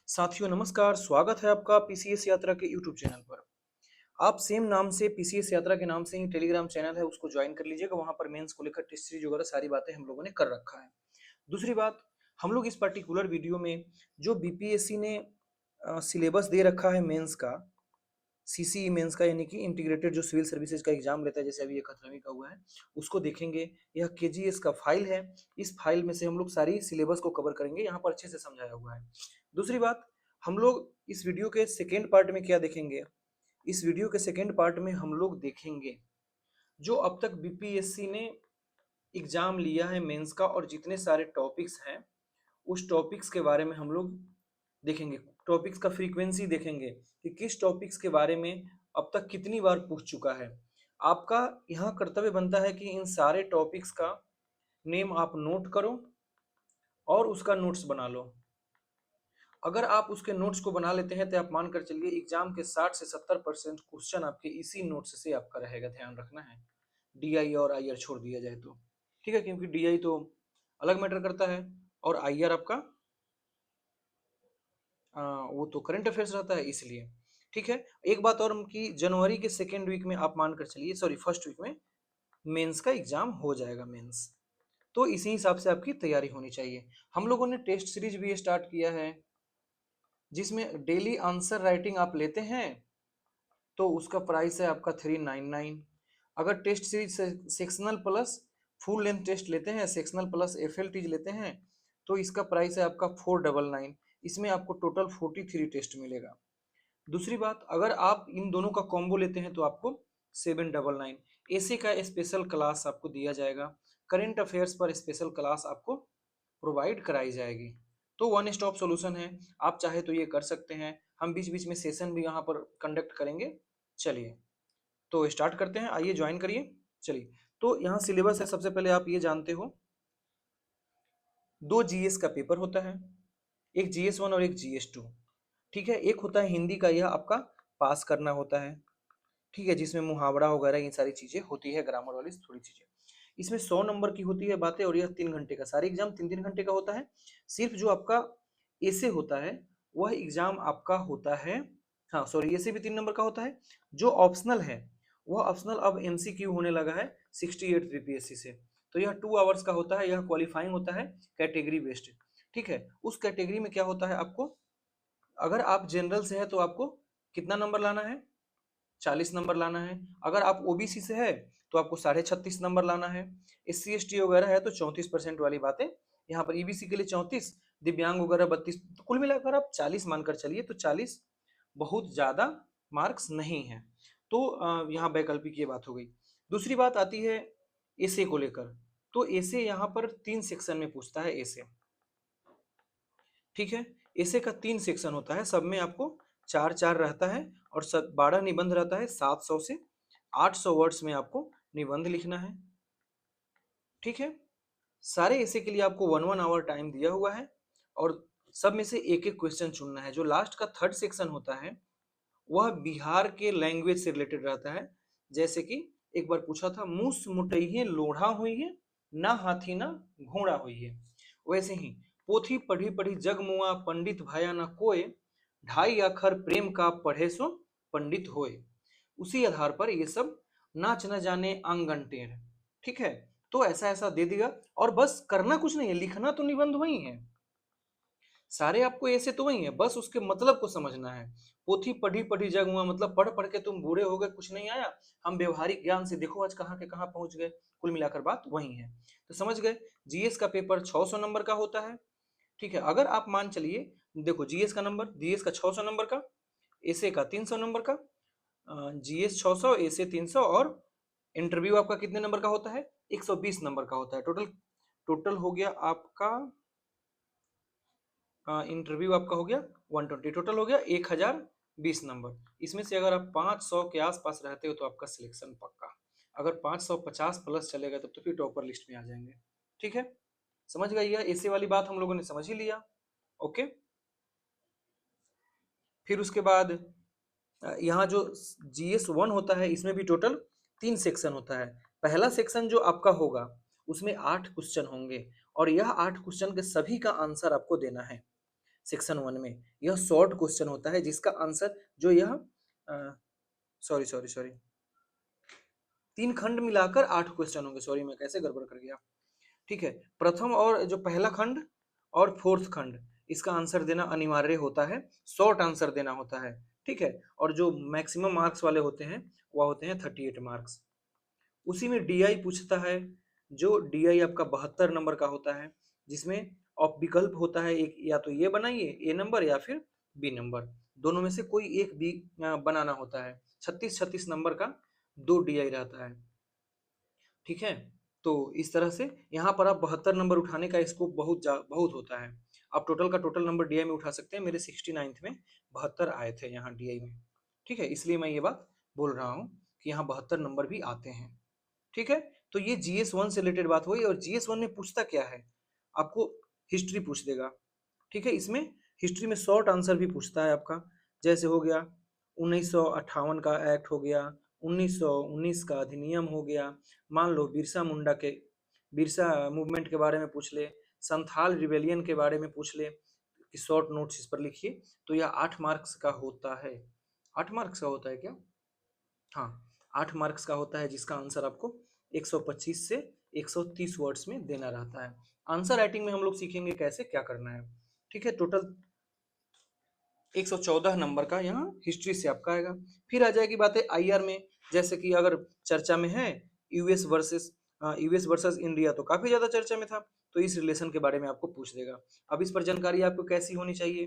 साथियों नमस्कार, स्वागत है आपका पीसीएस यात्रा के यूट्यूब चैनल पर। आप सेम नाम से पीसीएस यात्रा के नाम से ही टेलीग्राम चैनल है उसको ज्वाइन कर लीजिएगा। वहां पर मेंस को लेकर टेस्ट सीरीज वगैरह सारी बातें हम लोगों ने कर रखा है। दूसरी बात, हम लोग इस पर्टिकुलर वीडियो में जो बीपीएससी ने सिलेबस दे रखा है मेंस का, सीसीई मेंस का, यानी कि इंटीग्रेटेड जो सिविल सर्विसेज का एग्जाम लेता है, जैसे अभी ये 11वीं का हुआ है, उसको देखेंगे। यह केजीएस का फाइल है। इस फाइल में से हम लोग सारी सिलेबस को कवर करेंगे। यहाँ पर अच्छे से समझाया हुआ है। दूसरी बात, हम लोग इस वीडियो के सेकेंड पार्ट में क्या देखेंगे? इस वीडियो के सेकेंड पार्ट में हम लोग देखेंगे जो अब तक बीपीएससी ने एग्जाम लिया है मेंस का और जितने सारे टॉपिक्स हैं उस टॉपिक्स के बारे में हम लोग देखेंगे। टॉपिक्स का फ्रीक्वेंसी देखेंगे कि किस टॉपिक्स के बारे में अब तक कितनी बार पूछ चुका है। आपका यहाँ कर्तव्य बनता है कि इन सारे टॉपिक्स का नेम आप नोट करो और उसका नोट्स बना लो। अगर आप उसके नोट्स को बना लेते हैं तो आप मान कर चलिए एग्जाम के 60 से 70% क्वेश्चन आपके इसी नोट्स से आपका रहेगा। ध्यान रखना है, डीआई और आईआर छोड़ दिया जाए तो ठीक है, क्योंकि डीआई तो अलग मैटर करता है और आईआर आपका वो तो करंट अफेयर्स रहता है, इसलिए ठीक है। एक बात और कि जनवरी के सेकेंड वीक में आप मान कर चलिए, सॉरी फर्स्ट वीक में मेंस का एग्जाम हो जाएगा मेंस। तो इसी हिसाब से आपकी तैयारी होनी चाहिए। हम लोगों ने टेस्ट सीरीज भी स्टार्ट किया है जिसमें डेली आंसर राइटिंग आप लेते हैं तो उसका प्राइस है आपका 399। अगर test series sectional plus full length test लेते हैं, सेक्शनल प्लस एफएलटीज लेते हैं, तो इसका प्राइस है आपका 499। इसमें आपको टोटल 43 टेस्ट मिलेगा। दूसरी बात, अगर आप इन दोनों का कॉम्बो लेते हैं तो आपको 799। एसी का स्पेशल क्लास आपको दिया जाएगा, करेंट अफेयर्स पर स्पेशल क्लास आपको प्रोवाइड कराई जाएगी। तो वन स्टॉप सॉल्यूशन है, आप चाहे तो ये कर सकते हैं। हम बीच बीच में सेशन भी यहाँ पर कंडक्ट करेंगे। चलिए तो स्टार्ट करते हैं, आइए ज्वाइन करिए। चलिए, तो यहाँ सिलेबस है। सबसे पहले आप ये जानते हो 2 जीएस का पेपर होता है, एक जीएस 1 और एक जीएस 2। ठीक है, एक होता है हिंदी का, यह आपका पास करना होता है। ठीक है, जिसमें मुहावरा वगैरह ये सारी चीजें होती है, ग्रामर वाली थोड़ी चीजें। इसमें 100 नंबर की होती है बातें और यह 3 घंटे का, सारे एग्जाम 3-3 घंटे का होता है। सिर्फ जो आपका ऐसे होता है वह एग्जाम आपका होता है, हाँ सॉरी, ऐसे भी 3 नंबर का होता है। जो ऑप्शनल है वह ऑप्शनल अब एमसीक्यू होने लगा है 68 बीपीएससी से। तो यह 2 आवर्स का होता है, यह क्वालिफाइंग होता है कैटेगरी बेस्ड। ठीक है, उस कैटेगरी में क्या होता है, आपको अगर आप जनरल से है तो आपको कितना नंबर लाना है, 40 नंबर लाना है। अगर आप ओबीसी से है तो आपको 36.5 नंबर लाना है। SC ST वगैरह है तो 34% वाली बातें यहाँ पर। ईबीसी के लिए 34, दिव्यांग वगैरह 32, तो कुल मिलाकर आप 40 मानकर चलिए। तो 40 बहुत ज्यादा मार्क्स नहीं है। तो यहाँ वैकल्पिक ये बात हो गई। दूसरी बात आती है एसे को लेकर। तो एसे यहाँ पर 3 सेक्शन में पूछता है एसे। ठीक है, एसे का 3 सेक्शन होता है, सब में आपको 4-4 रहता है और 12 निबंध रहता है। 700 से 800 वर्ड्स में आपको निबंध लिखना है। ठीक है, सारे एसे के लिए आपको 1-1 आवर टाइम दिया हुआ है और सब में से एक एक क्वेश्चन चुनना है। जो लास्ट का 3rd सेक्शन होता है वह बिहार के लैंग्वेज से रिलेटेड रहता है। जैसे कि एक बार पूछा था, मूस मुटइये लोढ़ा हुई है, ना हाथी ना घोड़ा हुई है। वैसे ही पोथी पढ़ी पढ़ी जग मुआ, पंडित भाया ना कोय, 2.5 अखर प्रेम का पढ़े सो पंडित होए। उसी आधार पर ये सब नाच न जाने आंगन टेढ़। ठीक है, तो ऐसा ऐसा दे दिया और बस करना कुछ नहीं है, लिखना तो निबंध वही है, सारे आपको ऐसे तो वही है, बस उसके मतलब को समझना है। पोथी पढ़ी पढ़ी जग हुआ मतलब पढ़ पढ़ के तुम बूढ़े हो गए, कुछ नहीं आया। हम व्यवहारिक ज्ञान से देखो आज कहाँ के कहाँ पहुंच गए। कुल मिलाकर बात वही है। तो समझ गए, जीएस का पेपर 600 नंबर का होता है। ठीक है, अगर आप मान चलिए, देखो जीएस का नंबर, जीएस का 600 नंबर का, एसे का 300 नंबर का, जीएस 600, एसे 300 और इंटरव्यू आपका कितने नंबर का होता है, 120 नंबर का होता है। टोटल टोटल हो गया आपका, इंटरव्यू आपका हो गया 120, टोटल हो गया 1020 नंबर। इसमें से अगर आप 500 के आसपास रहते हो तो आपका सिलेक्शन पक्का। अगर 550 प्लस चलेगा तब तो फिर टॉपर लिस्ट में आ जाएंगे। ठीक है, समझ गए, यह ऐसे वाली बात हम लोगों ने समझ ही लिया। ओके, फिर उसके बाद यहाँ जो GS 1 होता है इसमें भी टोटल 3 सेक्शन होता है। पहला सेक्शन जो आपका होगा उसमें 8 क्वेश्चन होंगे और यह 8 क्वेश्चन के सभी का आंसर आपको देना है। सेक्शन 1 में। यह शॉर्ट क्वेश्चन होता है जिसका आंसर जो यह सॉरी सॉरी सॉरी 3 खंड मिलाकर 8 क्वेश्चन होंगे। सॉरी मैं कैसे गड़बड़ कर गया। ठीक है, प्रथम और जो पहला खंड और फोर्थ खंड इसका आंसर देना अनिवार्य होता है, शॉर्ट आंसर देना होता है। ठीक है, और जो मैक्सिमम मार्क्स वाले होते हैं वह होते हैं 38 मार्क्स। उसी में डीआई पूछता है, जो डीआई आपका 72 नंबर का होता है, जिसमें ऑप विकल्प होता है एक, या तो ये बनाइए ए नंबर या फिर बी नंबर, दोनों में से कोई एक भी बनाना होता है। 36-36 नंबर का 2 डीआई रहता है। ठीक है, तो इस तरह से यहाँ पर आप 72 नंबर उठाने का स्कोप बहुत होता है। आप टोटल का टोटल नंबर डीआई में उठा सकते हैं। मेरे 69th में 72 आए थे यहाँ डीआई में। ठीक है, इसलिए मैं ये बात बोल रहा हूँ कि यहाँ 72 नंबर भी आते हैं। ठीक है, तो ये GS1 से रिलेटेड बात हुई। और GS1 में पूछता क्या है, आपको हिस्ट्री पूछ देगा। ठीक है, इसमें हिस्ट्री में शॉर्ट आंसर भी पूछता है आपका, जैसे हो गया 1958 का एक्ट हो गया, 1919 का अधिनियम हो गया, मान लो बिरसा मूवमेंट के बारे में पूछ ले, संथाल रिबेलियन के बारे में पूछ ले कि शॉर्ट नोट्स इस पर लिखिए। तो यह 8 मार्क्स का होता है। 8 मार्क्स का होता है क्या? हाँ, 8 मार्क्स का होता है, जिसका आंसर आपको 125 से 130 वर्ड्स में देना रहता है। आंसर राइटिंग में हम लोग सीखेंगे कैसे क्या करना है। ठीक है, टोटल 114 नंबर का यहाँ हिस्ट्री से आपका आएगा। फिर आ जाएगी बातें आईआर में, जैसे कि अगर चर्चा में है यूएस वर्सेस इंडिया, तो काफी ज्यादा चर्चा में था, तो इस रिलेशन के बारे में आपको पूछ देगा। अब इस पर जानकारी आपको कैसी होनी चाहिए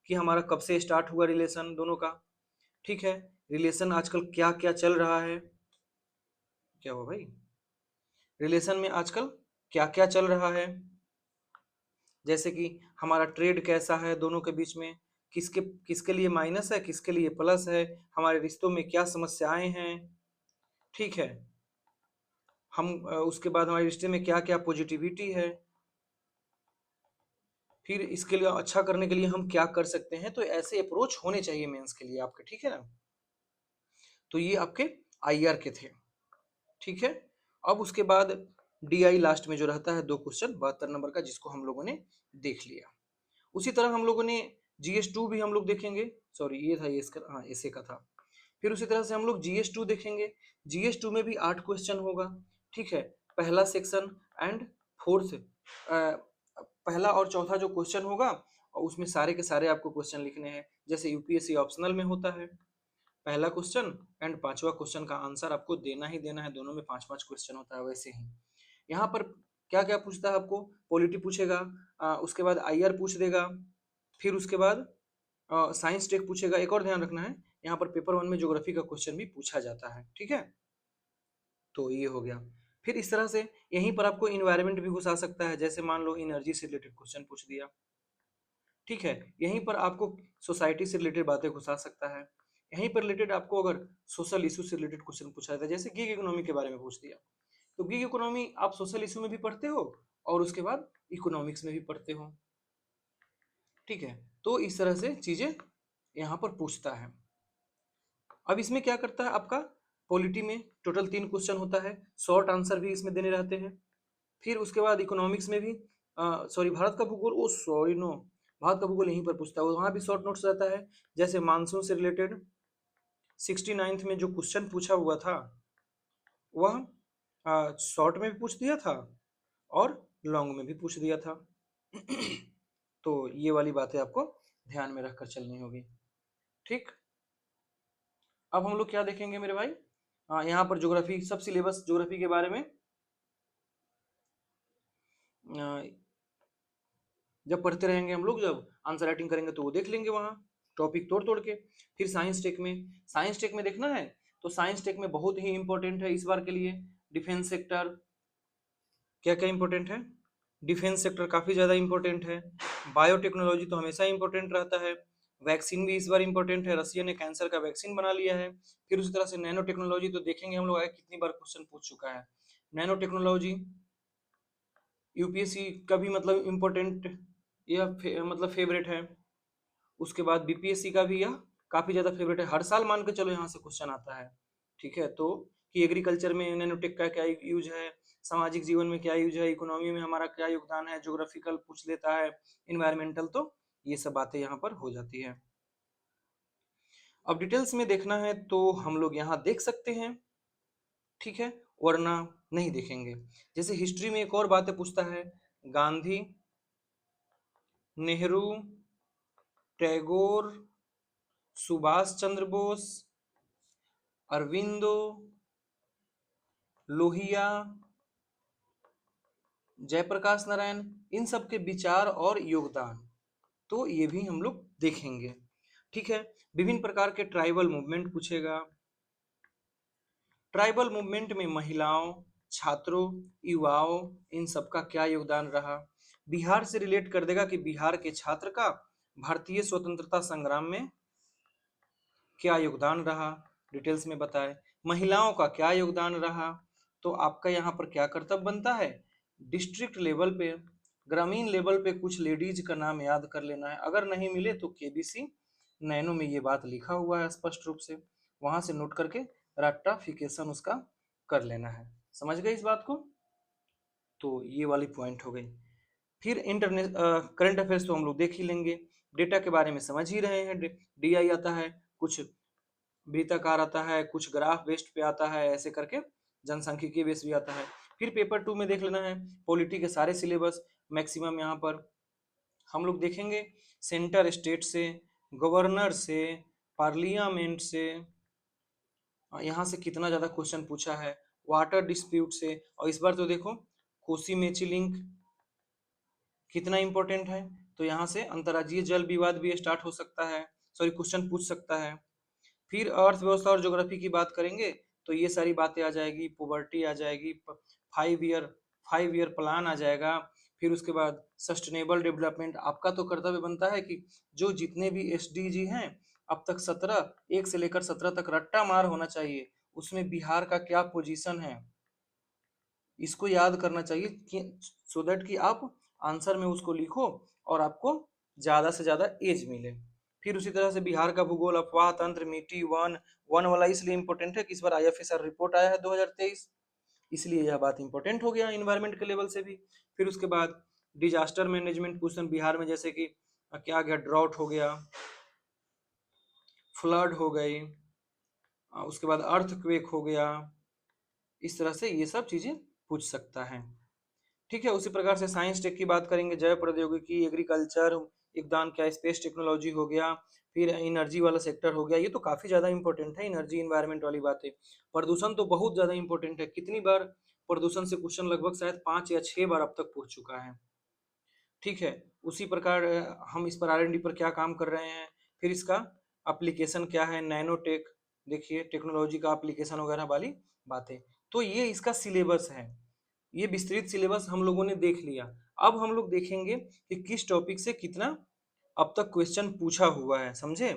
कि हमारा कब से स्टार्ट हुआ रिलेशन दोनों का। ठीक है, रिलेशन आजकल क्या क्या चल रहा है, क्या हुआ भाई, रिलेशन में आजकल क्या क्या चल रहा है, जैसे कि हमारा ट्रेड कैसा है दोनों के बीच में, किसके किसके लिए माइनस है, किसके लिए प्लस है, हमारे रिश्तों में क्या समस्याएं हैं। ठीक है, हम उसके बाद हमारे रिश्ते में क्या क्या पॉजिटिविटी है, फिर इसके लिए अच्छा करने के लिए हम क्या कर सकते हैं। तो ऐसे अप्रोच होने चाहिए मेंस के लिए आपके। ठीक है ना, तो ये आपके आईआर के थे। ठीक है, अब उसके बाद डीआई लास्ट में जो रहता है 2 क्वेश्चन 72 नंबर का, जिसको हम लोगों ने देख लिया। उसी तरह हम लोगों ने GS2 भी हम लोग देखेंगे। सॉरी ये था, ये इसका, हाँ ऐसे का था। फिर उसी तरह से हम लोग GS2 देखेंगे। GS2 में भी 8 क्वेश्चन होगा। ठीक है, पहला सेक्शन एंड फोर्थ, पहला और चौथा जो क्वेश्चन होगा, और उसमें सारे के सारे आपको क्वेश्चन लिखने हैं, जैसे यूपीएससी ऑप्शनल में होता है। पहला क्वेश्चन एंड पांचवा क्वेश्चन का आंसर आपको देना ही देना है, दोनों में 5-5 क्वेश्चन होता है। वैसे ही यहाँ पर क्या क्या पूछता है आपको, पॉलिटी पूछेगा, उसके बाद आईआर पूछ देगा, फिर उसके बाद साइंस टेक पूछेगा। एक और ध्यान रखना है, यहाँ पर पेपर 1 में ज्योग्राफी का क्वेश्चन भी पूछा जाता है। ठीक है, तो ये हो गया। फिर इस तरह से यहीं पर आपको इन्वायरमेंट भी घुसा सकता है, जैसे मान लो एनर्जी से रिलेटेड क्वेश्चन पूछ दिया। ठीक है, यहीं पर आपको सोसाइटी से रिलेटेड बातें घुसा सकता है। यहीं पर रिलेटेड आपको अगर सोशल इशू से रिलेटेड क्वेश्चन पूछा जाता है, जैसे गिग इकोनॉमी के बारे में पूछ दिया, तो गिग इकोनॉमी आप सोशल इशू में भी पढ़ते हो और उसके बाद इकोनॉमिक्स में भी पढ़ते हो। ठीक है, तो इस तरह से चीजें यहाँ पर पूछता है। अब इसमें क्या करता है आपका, पॉलिटी में टोटल 3 क्वेश्चन होता है, शॉर्ट आंसर भी इसमें देने रहते हैं। फिर उसके बाद इकोनॉमिक्स में भी सॉरी भारत का भूगोल, ओ सॉरी नो, भारत का भूगोल यहीं पर पूछता है, वहां भी शॉर्ट नोट्स रहता है। जैसे मानसून से रिलेटेड 69th में जो क्वेश्चन पूछा हुआ था, वह शॉर्ट में भी पूछ दिया था और लॉन्ग में भी पूछ दिया था। तो ये वाली बातें आपको ध्यान में रखकर चलनी होगी। ठीक, अब हम लोग क्या देखेंगे मेरे भाई, यहाँ पर ज्योग्राफी, सब सिलेबस ज्योग्राफी के बारे में जब पढ़ते रहेंगे हम लोग, जब आंसर राइटिंग करेंगे तो वो देख लेंगे वहाँ टॉपिक तोड़ तोड़ के। फिर साइंस टेक में देखना है, तो साइंस टेक में बहुत ही इंपॉर्टेंट है इस बार के लिए डिफेंस सेक्टर। क्या क्या इंपॉर्टेंट है, डिफेंस सेक्टर काफी ज्यादा इंपॉर्टेंट है। बायोटेक्नोलॉजी तो हमेशा इंपॉर्टेंट रहता है। वैक्सीन भी इस बार इंपॉर्टेंट है, रशिया ने कैंसर का वैक्सीन बना लिया है। फिर उसी तरह से नैनो टेक्नोलॉजी तो देखेंगे हम लोग आगे कितनी बार क्वेश्चन पूछ चुका है। नैनो टेक्नोलॉजी यूपीएससी का भी मतलब इम्पोर्टेंट या मतलब फेवरेट है। उसके बाद बीपीएससी का भी यह काफी ज्यादा फेवरेट है, हर साल मान के चलो यहाँ से क्वेश्चन आता है। ठीक है, तो कि एग्रीकल्चर में नैनोटेक का क्या यूज है, सामाजिक जीवन में क्या यूज है, इकोनॉमी में हमारा क्या योगदान है, ज्योग्राफिकल पूछ लेता है, इन्वायरमेंटल तो ये सब बातें यहाँ पर हो जाती है। अब डिटेल्स में देखना है तो हम लोग यहाँ देख सकते हैं, ठीक है, वरना नहीं देखेंगे। जैसे हिस्ट्री में एक और बातें पूछता है, गांधी, नेहरू, टैगोर, सुभाष चंद्र बोस, अरविंदो, लोहिया, जयप्रकाश नारायण, इन सब के विचार और योगदान, तो ये भी हम लोग देखेंगे, ठीक है। विभिन्न प्रकार के ट्राइबल मूवमेंट पूछेगा। ट्राइबल मूवमेंट में महिलाओं, छात्रों, युवाओं, इन सबका क्या योगदान रहा। बिहार से रिलेट कर देगा कि बिहार के छात्र का भारतीय स्वतंत्रता संग्राम में क्या योगदान रहा, डिटेल्स में बताए। महिलाओं का क्या योगदान रहा, तो आपका यहाँ पर क्या कर्तव्य बनता है, डिस्ट्रिक्ट लेवल पे, ग्रामीण लेवल पे कुछ लेडीज का नाम याद कर लेना है। अगर नहीं मिले तो केबीसी नैनो में ये बात लिखा हुआ है स्पष्ट रूप से, वहां से नोट करके रट्टाफिकेशन उसका कर लेना है। समझ गए इस बात को? तो ये वाली पॉइंट हो गई। फिर इंटरनेट करंट अफेयर्स तो हम लोग देख ही लेंगे, डेटा के बारे में समझ ही रहे हैं। डीआई आता है, कुछ वृत्ताकार आता है, कुछ ग्राफ बेस्ड पे आता है, ऐसे करके जनसांख्यिकीय बेस भी आता है। फिर पेपर 2 में देख लेना है पॉलिटी के सारे सिलेबस मैक्सिमम यहाँ पर हम लोग देखेंगे, सेंटर स्टेट से, गवर्नर से, पार्लियामेंट से, यहाँ से कितना ज्यादा क्वेश्चन पूछा है, वाटर डिस्प्यूट से, और इस बार तो देखो कोसी मेची लिंक कितना इंपॉर्टेंट है, तो यहाँ से अंतर्राज्यीय जल विवाद भी स्टार्ट हो सकता है, सॉरी क्वेश्चन पूछ सकता है। फिर अर्थव्यवस्था और ज्योग्राफी की बात करेंगे तो ये सारी बातें आ जाएगी, पॉवर्टी आ जाएगी, 5 ईयर प्लान आ जाएगा। फिर उसके बाद सस्टेनेबल डेवलपमेंट, आपका तो कर्तव्य बनता है कि जो जितने भी एसडीजी हैं अब तक 17, 1 से लेकर 17 तक रट्टा मार होना चाहिए, उसमें बिहार का क्या पोजीशन है इसको याद करना चाहिए कि सो दैट कि आप आंसर में उसको लिखो और आपको ज्यादा से ज्यादा एज मिले। फिर उसी तरह से बिहार का भूगोल, अफवाह तंत्र, मिट्टी, वन, वन वाला इसलिए इंपॉर्टेंट है कि इस बार आईएफएसआर रिपोर्ट आया है 2023, इसलिए यह बात इंपॉर्टेंट हो गया इन्वायरमेंट के लेवल से भी। फिर उसके बाद डिजास्टर मैनेजमेंट क्वेश्चन बिहार में, जैसे कि क्या गया, ड्रॉट हो गया, फ्लड हो गई, उसके बाद अर्थक्वेक हो गया, इस तरह से ये सब चीजें पूछ सकता है, ठीक है। उसी प्रकार से साइंस टेक की बात करेंगे, जैव प्रौद्योगिकी, एग्रीकल्चर, योगदान क्या, स्पेस टेक्नोलॉजी हो गया, फिर एनर्जी वाला सेक्टर हो गया, ये तो काफी ज्यादा इंपॉर्टेंट है, एनर्जी इन्वायरमेंट वाली बातें। प्रदूषण तो बहुत ज्यादा इंपॉर्टेंट है, कितनी बार प्रदूषण से क्वेश्चन लगभग शायद 5 या 6 बार अब तक पूछ चुका है, ठीक है। उसी प्रकार हम इस पर आर एन डी पर क्या काम कर रहे हैं, फिर इसका एप्लीकेशन क्या है, नैनोटेक, देखिए टेक्नोलॉजी का एप्लीकेशन वगैरह वाली बातें, तो ये इसका सिलेबस है। ये विस्तृत सिलेबस हम लोगों ने देख लिया। अब हम लोग देखेंगे कि किस टॉपिक से कितना अब तक क्वेश्चन पूछा हुआ है, समझे।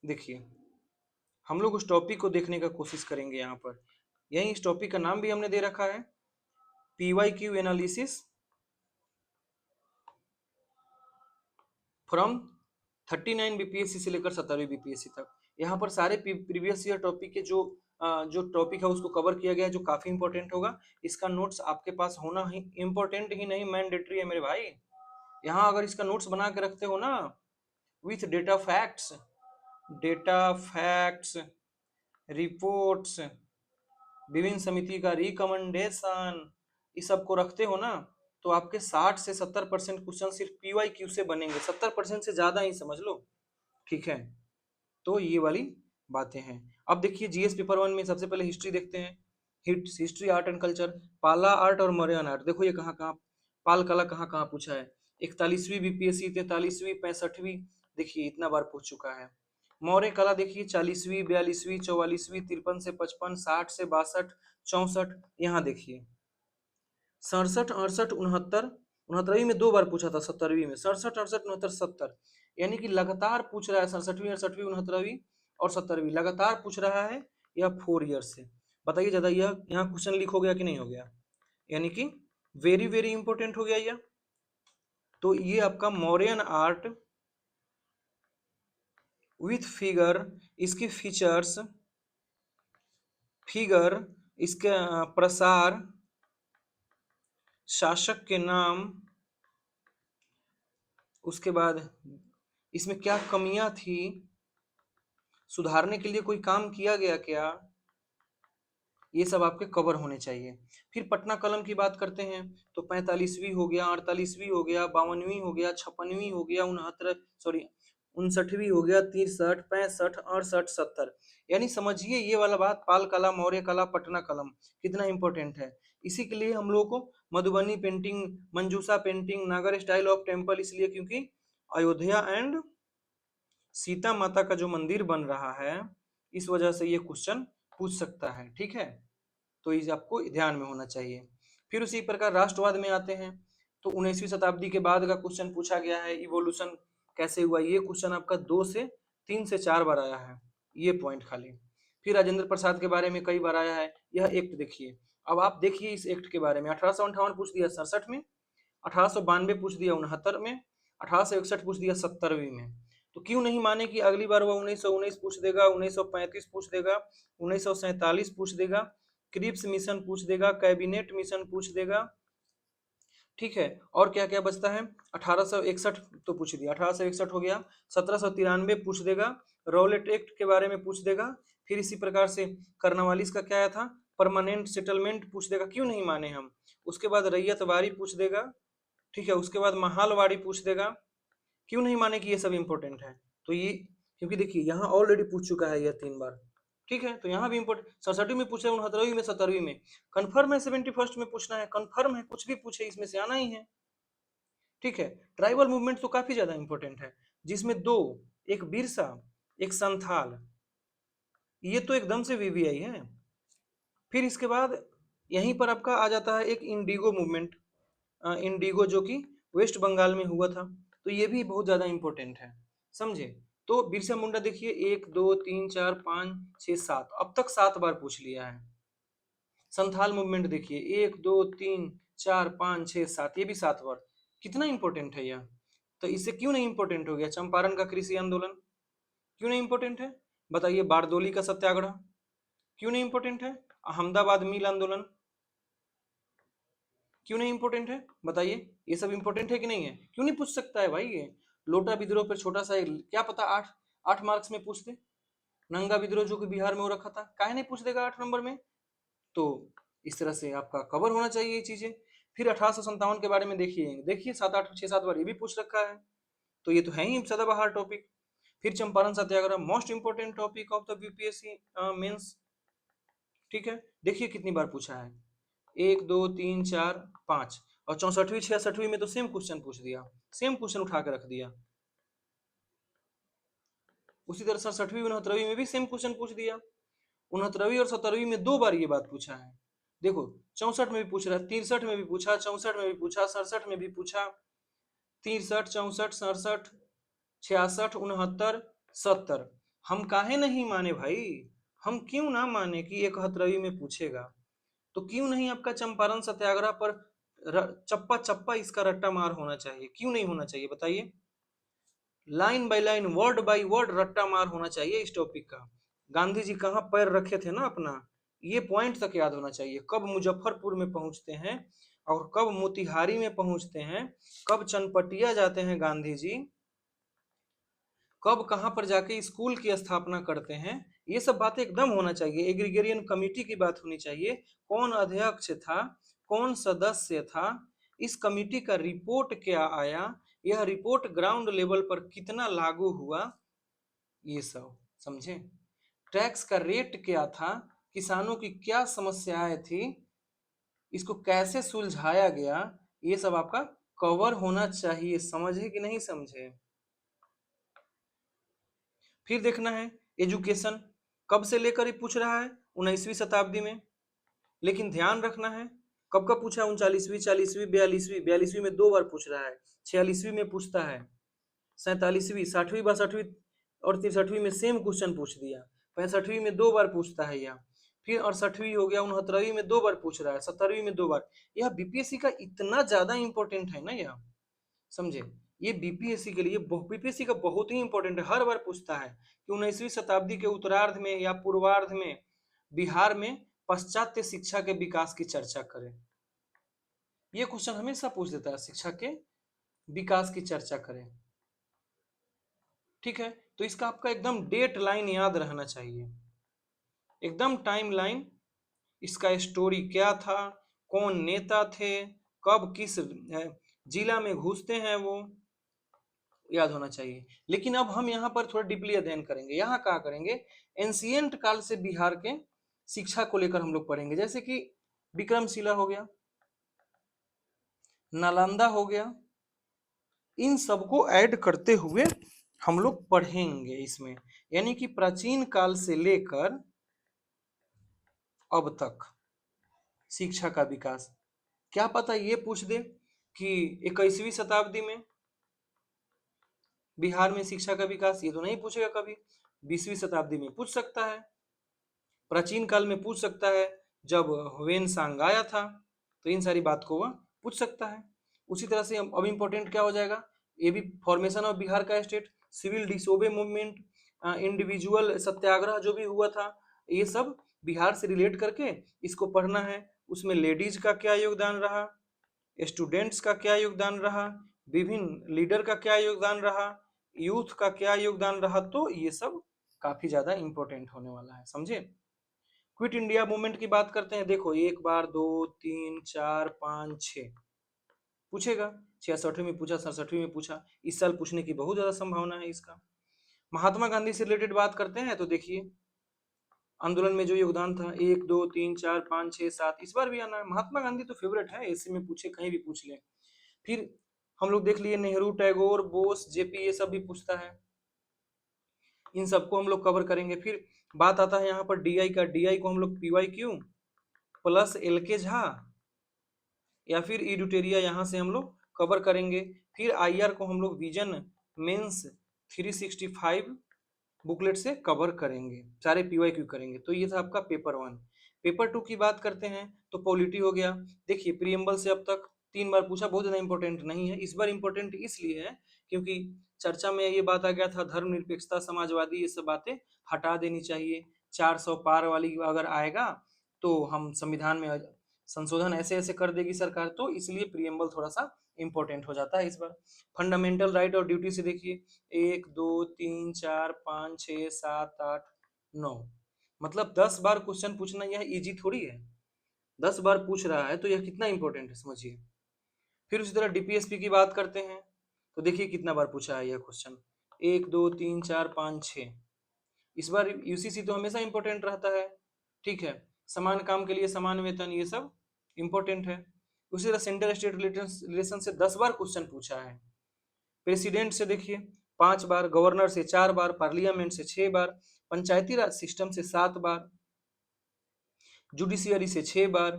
देखिए हम लोग उस टॉपिक को देखने का कोशिश करेंगे यहाँ पर, यही इस टॉपिक का नाम भी हमने दे रखा है, PY Q analysis from 39 BPSC से लेकर 17वीं बीपीएससी तक। यहाँ पर सारे प्रीवियस ईयर टॉपिक के जो टॉपिक है उसको कवर किया गया है, जो काफी इंपॉर्टेंट होगा। इसका नोट्स आपके पास होना ही इंपॉर्टेंट ही नहीं, मैंडेटरी है मेरे भाई। यहाँ अगर इसका नोट्स बना के रखते हो ना, विथ डेटा फैक्ट्स, रिपोर्ट्स, विभिन्न समिति का रिकमेंडेशन, इस सब को रखते हो ना, तो आपके 60 से 70% क्वेश्चन सिर्फ पीवाई क्यू से बनेंगे, 70% से ज्यादा ही समझ लो, ठीक है। तो ये वाली बातें हैं। अब देखिए जीएस पेपर 1 में सबसे पहले हिस्ट्री देखते हैं, हिस्ट्री, आर्ट एंड कल्चर, पाला आर्ट और मौर्यन आर्ट, देखो ये कहाँ कहाँ, पाल कला कहाँ कहाँ पूछा है, 41वीं बीपीएससी, 43वीं, 65वीं, देखिए इतना बार पूछ चुका है। मौर्य कला देखिए 40वीं, 42वीं, 44वीं, 53 से 55, 60 से 62, 64, यहाँ देखिए 67, 68, 69, 69वीं में 2 बार पूछा था, 70वीं में 67, 68, 69, 70, यानी कि लगातार पूछ रहा है, 67वीं, 68वीं, 69वीं और 70वीं लगातार पूछ रहा है, यह 4 ईयर से। बताइए ज्यादा यह यहाँ क्वेश्चन लीक हो गया कि नहीं हो गया, यानी कि वेरी वेरी इंपॉर्टेंट हो गया यह। तो ये आपका मौर्यन आर्ट विथ फिगर, इसकी फीचर्स, फिगर, इसके प्रसार, शासक के नाम, उसके बाद इसमें क्या कमियां थी, सुधारने के लिए कोई काम किया गया क्या, ये सब आपके कवर होने चाहिए। फिर पटना कलम की बात करते हैं तो 45वीं हो गया, 48वीं हो गया, 52वीं हो गया, 56वीं हो गया, 59वीं हो गया, 63, 65, 68, 70। यानी समझिए ये वाला बात, पाल कला, मौर्य कला, पटना कलम कितना इंपॉर्टेंट है। इसी के लिए हम लोग को मधुबनी पेंटिंग, मंजूसा पेंटिंग, नागर स्टाइल ऑफ टेम्पल, इसलिए क्योंकि अयोध्या एंड सीता माता का जो मंदिर बन रहा है, इस वजह से ये क्वेश्चन पूछ सकता है। ठीक है, तो इसे आपको ध्यान में होना चाहिए। फिर उसी प्रकार राष्ट्रवाद में आते हैं तो 19वीं शताब्दी के बाद का क्वेश्चन पूछा गया है, इवोल्यूशन कैसे हुआ, ये क्वेश्चन आपका 2 से 3 से 4 बार आया है, ये पॉइंट खाली। फिर राजेंद्र प्रसाद के बारे में कई बार आया है। यह एक्ट देखिए, अब आप देखिए इस एक्ट के बारे में, 1858 पूछ दिया 67 में, 1892 पूछ दिया 69 में, 1861 पूछ दिया 70वीं में। तो क्यों नहीं माने कि अगली बार वो 1919 पूछ देगा, 1935 पूछ देगा, 1947 पूछ देगा, क्रिप्स मिशन पूछ देगा, कैबिनेट मिशन पूछ देगा। ठीक है, और क्या क्या बचता है, 1861 तो पूछ दिया, 1861 हो गया, 1793 पूछ देगा, रॉलेट एक्ट के बारे में पूछ देगा। फिर इसी प्रकार से कर्नावालिस का क्या था, परमानेंट सेटलमेंट पूछ देगा, क्यों नहीं माने हम। उसके बाद रैयतवाड़ी पूछ देगा। ठीक है, उसके बाद महालवाड़ी पूछ देगा, क्यों नहीं माने कि ये सब इंपॉर्टेंट है। तो ये क्योंकि देखिए यहाँ ऑलरेडी पूछ चुका है यह 3 बार। ठीक है, तो यहाँ भी इंपॉर्टेंट, 67वीं में पूछे, 69वीं में, 70वीं में, कन्फर्म है 71st में पूछना है, कन्फर्म है, कुछ भी पूछे इसमें से आना ही है। ठीक है, ट्राइबल मूवमेंट तो काफी ज्यादा इंपॉर्टेंट है, जिसमें 2, एक बिरसा, एक संथाल, ये तो एकदम से वीवीआई है। फिर इसके बाद यहीं पर आपका आ जाता है एक इंडिगो मूवमेंट, इंडिगो जो कि वेस्ट बंगाल में हुआ था, तो ये भी बहुत ज्यादा इंपॉर्टेंट है, समझे। तो बिरसा मुंडा देखिए 1 2 3 4 5 6 7, अब तक 7 बार पूछ लिया है। संथाल मूवमेंट देखिए 1 2 3 4 5 6 7, ये भी 7 बार। कितना इंपॉर्टेंट है यह। तो इससे क्यों नहीं इंपॉर्टेंट हो गया, चंपारण का कृषि आंदोलन क्यों नहीं इंपॉर्टेंट है, बताइए। बारदोली का सत्याग्रह क्यों नहीं इंपॉर्टेंट है, अहमदाबाद मिल आंदोलन क्यों नहीं इंपॉर्टेंट है, बताइए। ये सब इंपॉर्टेंट है कि नहीं है, क्यों नहीं पूछ सकता है भाई ये। लोटा विद्रोह पर छोटा सा क्या पता 8 मार्क्स में पूछ दे। नंगा विद्रोह जो कि बिहार में हो रखा था, काहे नहीं पूछ देगा 8 नंबर में। तो इस तरह से आपका कवर होना चाहिए ये चीजें। फिर 1857 के बारे में देखिए, 7 8 6 7 बार ये भी पूछ रखा है, तो ये तो है ही सदाबहार टॉपिक। फिर Champaran Satyagraha most important topic of the BPSC mains. ठीक है, देखिए कितनी बार पूछा है, 1 2 3 4 5, और 64वीं 66वीं में तो सेम क्वेश्चन पूछ दिया, सेम क्वेश्चन उठा के रख दिया। उसी तरह 67वीं 69वीं में भी सेम क्वेश्चन पूछ दिया। 69वीं और 70वीं में 2 बार ये बात पूछा है। देखो 64 में भी पूछ रहा है, 63 में भी पूछा, 64 में भी पूछा, 67 में भी पूछा, 63 64 67 66 69 70। हम काहे नहीं माने भाई, हम क्यों ना माने कि 71वीं में पूछेगा। तो क्यों नहीं आपका चंपारण सत्याग्रह पर चप्पा चप्पा इसका रट्टा मार होना चाहिए, क्यों नहीं होना चाहिए बताइए। Line by line, word by word रट्टा मार होना चाहिए इस टॉपिक का। गांधी जी कहाँ पैर रखे थे ना अपना, ये पॉइंट तक याद होना चाहिए। कब मुजफ्फरपुर में पहुंचते हैं और कब मोतिहारी में पहुंचते हैं, कब चनपटिया जाते हैं गांधी जी, कब कहाँ पर जाके स्कूल की स्थापना करते हैं, ये सब बातें एकदम होना चाहिए। एग्रीगेरियन कमेटी की बात होनी चाहिए, कौन अध्यक्ष था, कौन सदस्य था, इस कमेटी का रिपोर्ट क्या आया, यह रिपोर्ट ग्राउंड लेवल पर कितना लागू हुआ, ये सब समझे। टैक्स का रेट क्या था, किसानों की क्या समस्याएं थी, इसको कैसे सुलझाया गया, ये सब आपका कवर होना चाहिए, समझे कि नहीं समझे। फिर देखना है एजुकेशन, कब से लेकर ही पूछ रहा है, 19वीं शताब्दी में। लेकिन ध्यान रखना है कब कब पूछा, 39वीं 40वीं 42वीं, 42वीं में 2 बार पूछ रहा है, 46वीं में पूछता है, 47वीं 60वीं 62वीं और 63वीं में सेम क्वेश्चन पूछ दिया, 65वीं में 2 बार पूछता है यह। फिर 68वीं हो गया, 69वीं में 2 बार पूछ रहा है, 70वीं में 2 बार। यह बीपीएससी का इतना ज्यादा इंपॉर्टेंट है ना यह, समझे। ये बीपीएससी के लिए, बीपीएससी का बहुत ही इंपॉर्टेंट है, हर बार पूछता है कि 19वीं शताब्दी के उत्तरार्ध में या पूर्वार्ध में बिहार में पाश्चात्य शिक्षा के विकास की चर्चा करें। ये क्वेश्चन हमेशा पूछ देता है शिक्षा के विकास की चर्चा करें। ठीक है, तो इसका आपका एकदम डेट लाइन याद रहना चाहिए, एकदम टाइम लाइन, इसका स्टोरी क्या था, कौन नेता थे, कब किस जिला में घुसते हैं वो याद होना चाहिए। लेकिन अब हम यहाँ पर थोड़ा डीपली अध्ययन करेंगे। यहाँ क्या करेंगे, एंशियंट काल से बिहार के शिक्षा को लेकर हम लोग पढ़ेंगे, जैसे कि विक्रमशिला हो गया, नालंदा हो गया, इन सबको ऐड करते हुए हम लोग पढ़ेंगे इसमें, यानी कि प्राचीन काल से लेकर अब तक शिक्षा का विकास। क्या पता ये पूछ दे कि 21वीं शताब्दी में बिहार में शिक्षा का विकास, ये तो नहीं पूछेगा कभी। 20वीं शताब्दी में पूछ सकता है, प्राचीन काल में पूछ सकता है, जब ह्वेन सांग आया था, तो इन सारी बात को वह पूछ सकता है। उसी तरह से अब इम्पोर्टेंट क्या हो जाएगा, ये भी फॉर्मेशन ऑफ बिहार का state, civil disobedience movement, individual satyagraha जो भी हुआ था, ये सब बिहार से रिलेट करके इसको पढ़ना है। उसमें लेडीज का क्या योगदान रहा, स्टूडेंट्स का क्या योगदान रहा, विभिन्न लीडर का क्या योगदान रहा, यूथ का क्या योगदान रहा, तो ये सब काफी ज्यादा इंपॉर्टेंट होने वाला है, समझे। क्विट इंडिया मूवमेंट की बात करते हैं, देखो 1 बार 2 3 4 5 6 पूछेगा, 66वीं में पूछा, 67वीं में पूछा, इस साल पूछने की बहुत ज्यादा संभावना है इसका। महात्मा गांधी से रिलेटेड बात करते हैं तो देखिए आंदोलन में जो योगदान था, 1 2 3 4 5 6 7, इस बार भी आना है। महात्मा गांधी तो फेवरेट है, ऐसे में पूछे कहीं भी पूछ ले। फिर हम लोग देख लिए नेहरू, टैगोर, बोस, जेपी, ये सब भी पूछता है, इन सबको हम लोग कवर करेंगे। फिर बात आता है यहाँ पर डीआई का, डीआई को हम लोग पीवाई क्यू प्लस एल के झा या फिर इडुटेरिया, यहाँ से हम लोग कवर करेंगे। फिर आईआर को हम लोग विजन मेंस 365 बुकलेट से कवर करेंगे, सारे पीवाई क्यू करेंगे। तो ये था आपका पेपर 1। पेपर 2 की बात करते हैं तो पॉलिटी हो गया। देखिए प्रियम्बल से अब तक 3 बार पूछा, बहुत ज्यादा इंपॉर्टेंट नहीं है, इस बार इंपॉर्टेंट इसलिए है क्योंकि चर्चा में ये बात आ गया था, धर्मनिरपेक्षता, समाजवादी, ये सब बातें हटा देनी चाहिए। 400 पार वाली अगर आएगा तो हम संविधान में संशोधन ऐसे ऐसे कर देगी सरकार, तो इसलिए प्रियम्बल थोड़ा सा इंपॉर्टेंट हो जाता है इस बार। फंडामेंटल राइट और ड्यूटी से देखिए 1 2 3 4 5 6 7 8 9, मतलब 10 बार क्वेश्चन पूछना यह इजी थोड़ी है, 10 बार पूछ रहा है तो यह कितना इंपॉर्टेंट है समझिए। फिर उसी तरह डीपीएसपी की बात करते हैं तो देखिए कितना बार पूछा है यह क्वेश्चन, 1 2 3 4 5 6। इस बार यूसीसी तो हमेशा इंपॉर्टेंट रहता है, ठीक है, समान काम के लिए समान वेतन, ये सब इंपॉर्टेंट है। उसी तरह सेंटर स्टेट रिलेशन से 10 बार क्वेश्चन पूछा है। प्रेसिडेंट से देखिए 5 बार, गवर्नर से 4 बार, पार्लियामेंट से 6 बार, पंचायती राज सिस्टम से 7 बार, जुडिशियरी से 6 बार,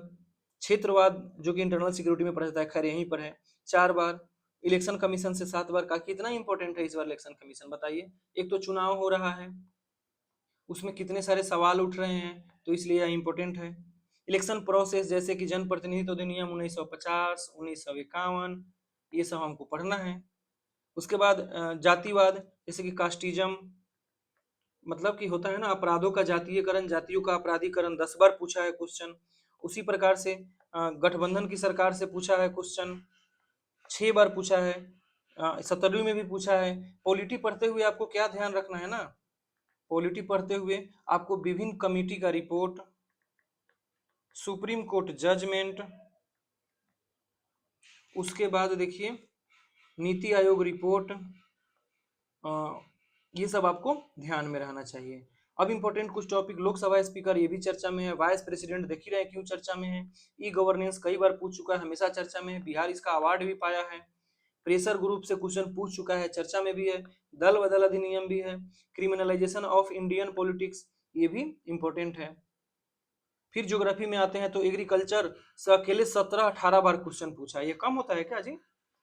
क्षेत्रवाद जो कि इंटरनल सिक्योरिटी में पढ़ा जाता है, खैर यहीं पर है, 4 बार, इलेक्शन कमीशन से 7 बार। का कितना इंपॉर्टेंट है इस बार इलेक्शन कमीशन, बताइए। एक तो चुनाव हो रहा है, उसमें कितने सारे सवाल उठ रहे हैं, तो इसलिए यह इंपॉर्टेंट है। इलेक्शन प्रोसेस जैसे कि जनप्रतिनिधित्व अधिनियम 1950, 1951, ये सब हमको पढ़ना है। उसके बाद जातिवाद, जैसे कि कास्टिज्म, मतलब कि होता है ना अपराधों का जातीयकरण, जातियों का अपराधीकरण, 10 बार पूछा है क्वेश्चन। उसी प्रकार से गठबंधन की सरकार से पूछा है क्वेश्चन, 6 बार पूछा है, 17वीं में भी पूछा है। पॉलिटी पढ़ते हुए आपको क्या ध्यान रखना है ना, पॉलिटी पढ़ते हुए आपको विभिन्न कमिटी का रिपोर्ट, सुप्रीम कोर्ट जजमेंट, उसके बाद देखिए नीति आयोग रिपोर्ट, ये सब आपको ध्यान में रहना चाहिए। अब इंपॉर्टेंट कुछ टॉपिक, लोकसभा स्पीकर ये भी चर्चा में है, वाइस प्रेसिडेंट देख ही रहे हैं क्यों चर्चा में है, ई गवर्नेंस कई बार पूछ चुका है, हमेशा चर्चा में है, बिहार इसका अवार्ड भी पाया है, प्रेशर ग्रुप से क्वेश्चन पूछ चुका है, चर्चा में भी है, दल बदल अधिनियम भी है, क्रिमिनलाइजेशन ऑफ इंडियन पॉलिटिक्स, ये भी इंपॉर्टेंट है। फिर ज्योग्राफी में आते हैं तो एग्रीकल्चर से अकेले 17-18 बार क्वेश्चन पूछा है, ये कम होता है क्या जी,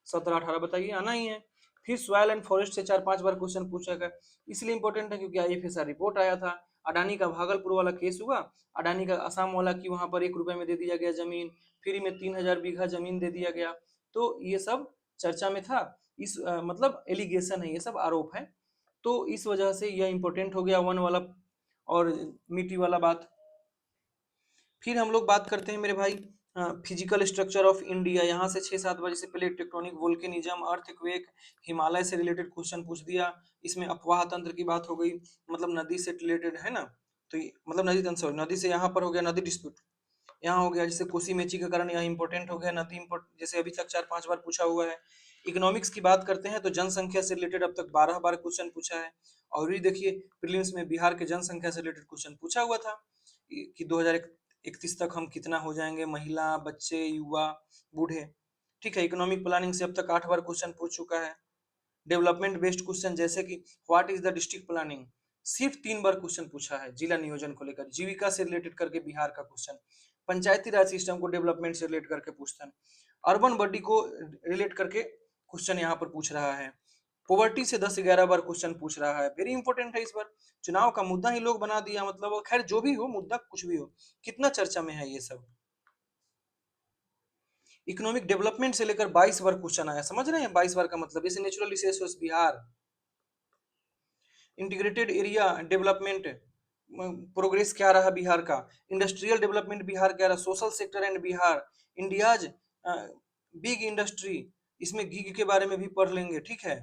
17-18 बताइए, आना ही है। फिर सॉयल एंड फॉरेस्ट से 4-5 बार क्वेश्चन पूछा गया, इसलिए इंपॉर्टेंट है क्योंकि आईएफएसआर रिपोर्ट आया था। अडानी का भागलपुर वाला केस हुआ, अडानी का असम वाला की वहां पर 1 रुपए में दे दिया गया जमीन, फ्री में 3000 बीघा जमीन दे दिया गया, तो ये सब चर्चा में था। इस मतलब एलिगेशन है, ये सब आरोप है, तो इस वजह से यह इंपॉर्टेंट हो गया 1 वाला और मीठी वाला बात। फिर हम लोग बात करते हैं मेरे भाई फिजिकल स्ट्रक्चर ऑफ इंडिया, यहाँ से 6-7 बजे से पहले टेक्टोनिक वोल्केनिज्म, अर्थक्वेक, हिमालय से रिलेटेड क्वेश्चन पूछ दिया। इसमें अपवाह तंत्र की बात हो गई, मतलब नदी से रिलेटेड है ना, तो मतलब नदी तंत्र, नदी से यहाँ पर हो गया नदी डिस्प्यूट, यहाँ हो गया जैसे कोसी मेची का कारण, यहाँ इंपॉर्टेंट हो गया नदी इंपोर्ट, जैसे अभी तक 4-5 बार पूछा हुआ है। इकोनॉमिक्स की बात करते हैं तो जनसंख्या से रिलेटेड अब तक 12 बार क्वेश्चन पूछा है। और भी देखिए प्रीलिम्स में बिहार के जनसंख्या से रिलेटेड क्वेश्चन पूछा हुआ था कि 2031 तक हम कितना हो जाएंगे, महिला, बच्चे, युवा, बूढ़े। ठीक है, इकोनॉमिक प्लानिंग से अब तक 8 बार क्वेश्चन पूछ चुका है। डेवलपमेंट बेस्ड क्वेश्चन जैसे कि what is the district planning, सिर्फ 3 बार क्वेश्चन पूछा है जिला नियोजन को लेकर। जीविका से रिलेटेड करके बिहार का क्वेश्चन, पंचायती राज सिस्टम को डेवलपमेंट से रिलेट करके पूछता है, अर्बन बॉडी को रिलेट करके क्वेश्चन यहाँ पर पूछ रहा है, पॉवर्टी से 10-11 बार क्वेश्चन पूछ रहा है, वेरी इंपॉर्टेंट है इस बार। चुनाव का मुद्दा ही लोग बना दिया, मतलब खैर जो भी हो मुद्दा, कुछ भी हो, कितना चर्चा में है ये सब। इकोनॉमिक डेवलपमेंट से लेकर 22 बार क्वेश्चन आया, समझ रहे हैं 22 बार का मतलब, जैसे natural resource Bihar, integrated area development progress क्या रहा बिहार का, इंडस्ट्रियल डेवलपमेंट बिहार क्या रहा, social sector and Bihar, India's big industry, इसमें गिग के बारे में भी पढ़ लेंगे। ठीक है,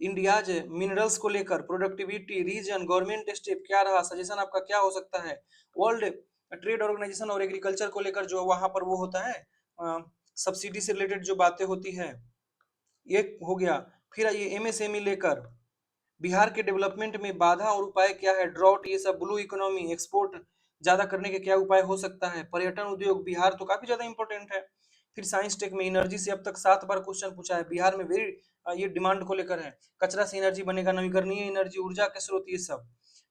इंडियाज मिनरल्स को लेकर प्रोडक्टिविटी, रीजन, गवर्नमेंट स्टेप क्या रहा, सजेशन आपका क्या हो सकता है, वर्ल्ड ट्रेड ऑर्गेनाइजेशन और एग्रीकल्चर को लेकर जो वहां पर वो होता है सब्सिडी से रिलेटेड जो बातें होती है, ये हो गया। फिर ये एमएसएमई लेकर बिहार के डेवलपमेंट में बाधा और उपाय क्या है, ड्रॉट, ये सब, ब्लू इकोनॉमी, एक्सपोर्ट ज्यादा करने के क्या उपाय हो सकता है, पर्यटन उद्योग बिहार तो काफी ज्यादा इंपॉर्टेंट है। फिर साइंस टेक में एनर्जी से अब तक 7 बार क्वेश्चन पूछा है, बिहार में वेरी ये डिमांड को लेकर है, कचरा से एनर्जी बनेगा, नवीकरणीय एनर्जी, ऊर्जा के स्रोत, ये सब।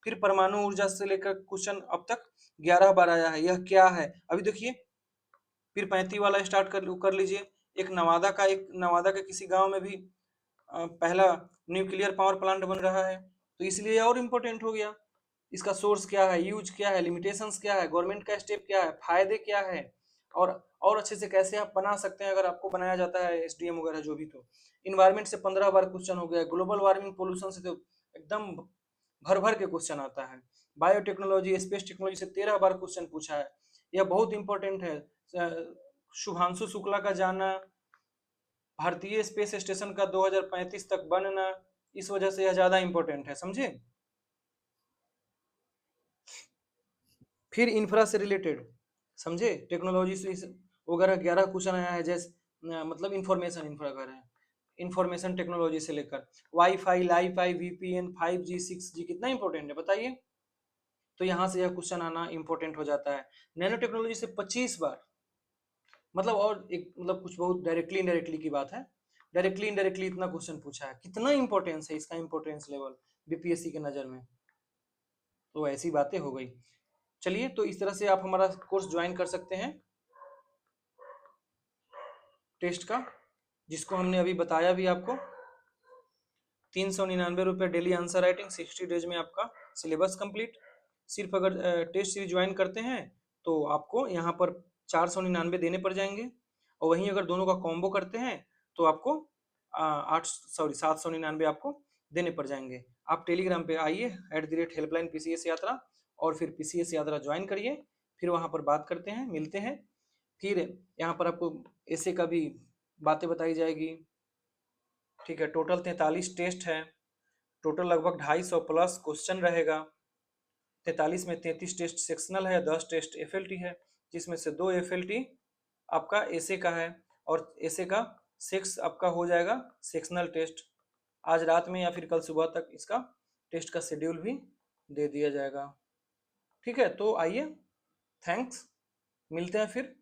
फिर परमाणु ऊर्जा से लेकर क्वेश्चन अब तक 11 बार आया है, यह क्या है अभी देखिए। फिर 35 वाला स्टार्ट कर लीजिए, एक नवादा के किसी गांव में भी पहला न्यूक्लियर पावर प्लांट बन रहा है, तो इसलिए और इम्पोर्टेंट हो गया। इसका सोर्स क्या है, यूज क्या है, लिमिटेशंस क्या है, गवर्नमेंट का स्टेप क्या है, फायदे क्या है, और अच्छे से कैसे आप बना सकते हैं अगर आपको बनाया जाता है एसडीएम वगैरह जो भी। तो इन्वायरमेंट से 15 बार क्वेश्चन हो गया, ग्लोबल वार्मिंग, पोल्यूशन से तो एकदम भर भर के क्वेश्चन आता है, बायोटेक्नोलॉजी, स्पेस टेक्नोलॉजी से 13 बार क्वेश्चन पूछा है, यह बहुत इंपॉर्टेंट है। शुभांशु शुक्ला का जाना, भारतीय स्पेस स्टेशन का 2035 तक बनना, इस वजह से यह ज्यादा इंपॉर्टेंट है, समझे। फिर इंफ्रा से रिलेटेड समझे, टेक्नोलॉजी से वगैरह 11 क्वेश्चन आया है, जैसे मतलब इंफॉर्मेशन इंफ्रा कर रहे हैं, इंफॉर्मेशन टेक्नोलॉजी से लेकर wifi, Li-Fi, VPN, 5G, 6G कितना इंपॉर्टेंट है बताइए। तो यहाँ से यह क्वेश्चन आना इंपॉर्टेंट हो जाता है। नैनो टेक्नोलॉजी से 25 बार, मतलब और एक मतलब कुछ बहुत डायरेक्टली इनडायरेक्टली की बात है, डायरेक्टली इनडायरेक्टली इतना क्वेश्चन पूछा है, कितना इंपॉर्टेंस है इसका, इंपॉर्टेंस लेवल बीपीएससी के नजर में। तो ऐसी बातें हो गई। चलिए, तो इस तरह से आप हमारा कोर्स ज्वाइन कर सकते हैं टेस्ट का, जिसको हमने अभी बताया भी आपको। 399 रुपये डेली आंसर राइटिंग, 60 डेज में आपका सिलेबस कंप्लीट। सिर्फ अगर टेस्ट सीरीज ज्वाइन करते हैं तो आपको यहाँ पर 499 देने पड़ जाएंगे, और वहीं अगर दोनों का कॉम्बो करते हैं तो आपको 799 आपको देने पड़ जाएंगे। आप टेलीग्राम पे आइए @हेल्पलाइन पीसीएस यात्रा, और फिर पीसीएस यात्रा ज्वाइन करिए, फिर वहाँ पर बात करते हैं, मिलते हैं। फिर यहाँ पर आपको ऐसे का भी बातें बताई जाएगी। ठीक है, टोटल 43 टेस्ट है, टोटल लगभग 250 प्लस क्वेश्चन रहेगा। 43 में 33 टेस्ट सेक्शनल है, 10 टेस्ट एफएलटी है, जिसमें से 2 एफएलटी आपका एसए का है, और एसए का 6 आपका हो जाएगा सेक्शनल टेस्ट। आज रात में या फिर कल सुबह तक इसका टेस्ट का शेड्यूल भी दे दिया जाएगा। ठीक है, तो आइए, थैंक्स, मिलते हैं फिर।